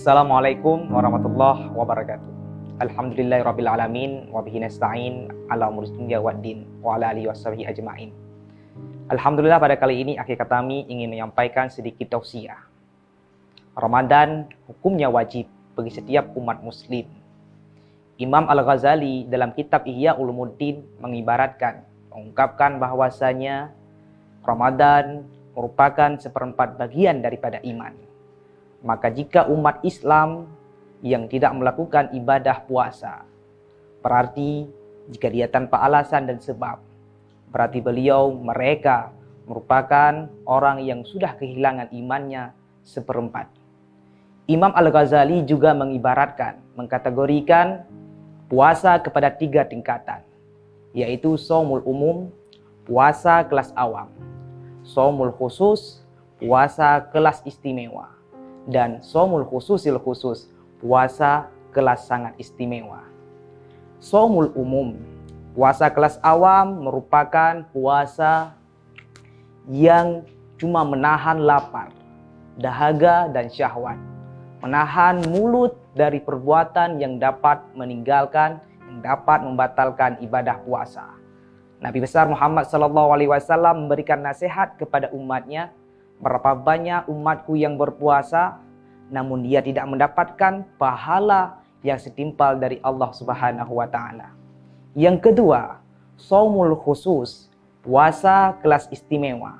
Assalamualaikum warahmatullahi wabarakatuh. Alhamdulillahirabbil alamin wa bihi nasta'in ala umuri dunya waddin wa ala alihi washabihi ajmain. Alhamdulillah, pada kali ini akhir kami ingin menyampaikan sedikit tausiah. Ramadan hukumnya wajib bagi setiap umat muslim. Imam Al-Ghazali dalam kitab Ihya Ulumuddin mengungkapkan bahwasanya Ramadan merupakan seperempat bagian daripada iman. Maka jika umat Islam yang tidak melakukan ibadah puasa, berarti jika dia tanpa alasan dan sebab, berarti mereka merupakan orang yang sudah kehilangan imannya seperempat. Imam Al-Ghazali juga mengkategorikan puasa kepada 3 tingkatan, yaitu shaumul umum, puasa kelas awam, shaumul khusus, puasa kelas istimewa, dan shaumul khususil khusus, puasa kelas sangat istimewa. Shaumul umum, puasa kelas awam merupakan puasa yang cuma menahan lapar, dahaga, dan syahwat. Menahan mulut dari perbuatan yang dapat membatalkan ibadah puasa. Nabi besar Muhammad SAW memberikan nasihat kepada umatnya, berapa banyak umatku yang berpuasa, namun dia tidak mendapatkan pahala yang setimpal dari Allah Subhanahu wa Ta'ala. Yang kedua, shaumul khusus, puasa kelas istimewa.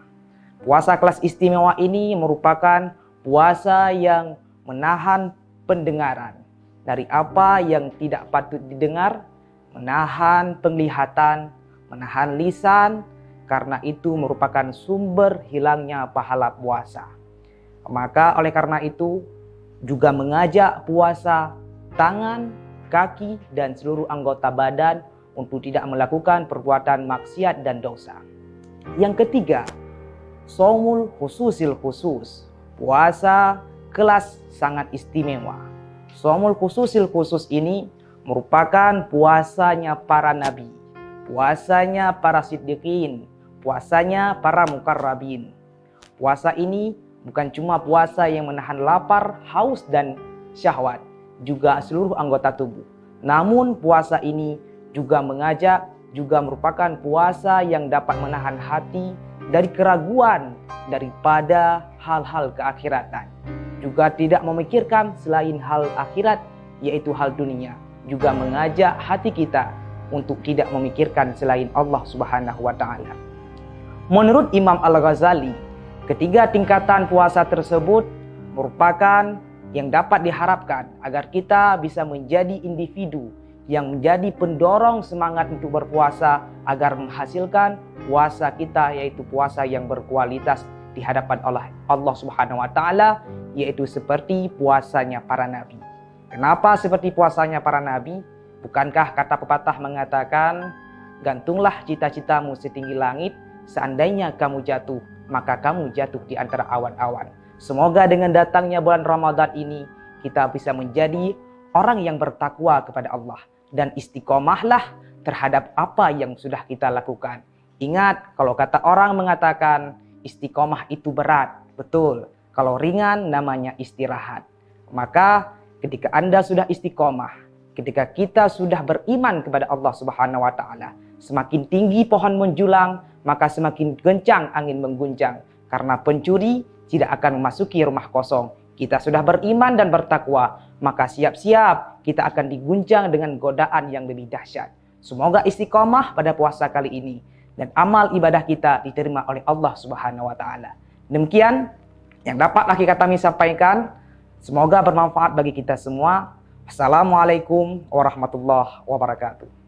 Puasa kelas istimewa ini merupakan puasa yang menahan pendengaran dari apa yang tidak patut didengar, menahan penglihatan, menahan lisan, karena itu merupakan sumber hilangnya pahala puasa. Maka oleh karena itu juga mengajak puasa tangan, kaki, dan seluruh anggota badan untuk tidak melakukan perbuatan maksiat dan dosa. Yang ketiga, shaumul khususil khusus, puasa kelas sangat istimewa. Shaumul khususil khusus ini merupakan puasanya para nabi, puasanya para siddiqin, puasanya para mukarrabin. Puasa ini bukan cuma puasa yang menahan lapar, haus, dan syahwat, juga seluruh anggota tubuh. Namun puasa ini juga merupakan puasa yang dapat menahan hati dari keraguan daripada hal-hal keakhiratan. Juga tidak memikirkan selain hal akhirat, yaitu hal dunia. Juga mengajak hati kita untuk tidak memikirkan selain Allah Subhanahu wa Ta'ala. Menurut Imam Al-Ghazali, ketiga tingkatan puasa tersebut merupakan yang dapat diharapkan agar kita bisa menjadi individu yang menjadi pendorong semangat untuk berpuasa agar menghasilkan puasa kita, yaitu puasa yang berkualitas di hadapan Allah Subhanahu wa Ta'ala, yaitu seperti puasanya para nabi. Kenapa seperti puasanya para nabi? Bukankah kata pepatah mengatakan, gantunglah cita-citamu setinggi langit, seandainya kamu jatuh, maka kamu jatuh di antara awan-awan. Semoga dengan datangnya bulan Ramadan ini, kita bisa menjadi orang yang bertakwa kepada Allah. Dan istiqomahlah terhadap apa yang sudah kita lakukan. Ingat, kalau kata orang mengatakan istiqomah itu berat. Betul, kalau ringan namanya istirahat. Maka ketika Anda sudah istiqomah, ketika kita sudah beriman kepada Allah Subhanahu wa Ta'ala, semakin tinggi pohon menjulang, maka semakin kencang angin mengguncang. Karena pencuri tidak akan memasuki rumah kosong. Kita sudah beriman dan bertakwa, maka siap-siap kita akan diguncang dengan godaan yang lebih dahsyat. Semoga istiqomah pada puasa kali ini dan amal ibadah kita diterima oleh Allah Subhanahu wa Ta'ala. Demikian yang dapat kami sampaikan. Semoga bermanfaat bagi kita semua. Assalamualaikum warahmatullahi wabarakatuh.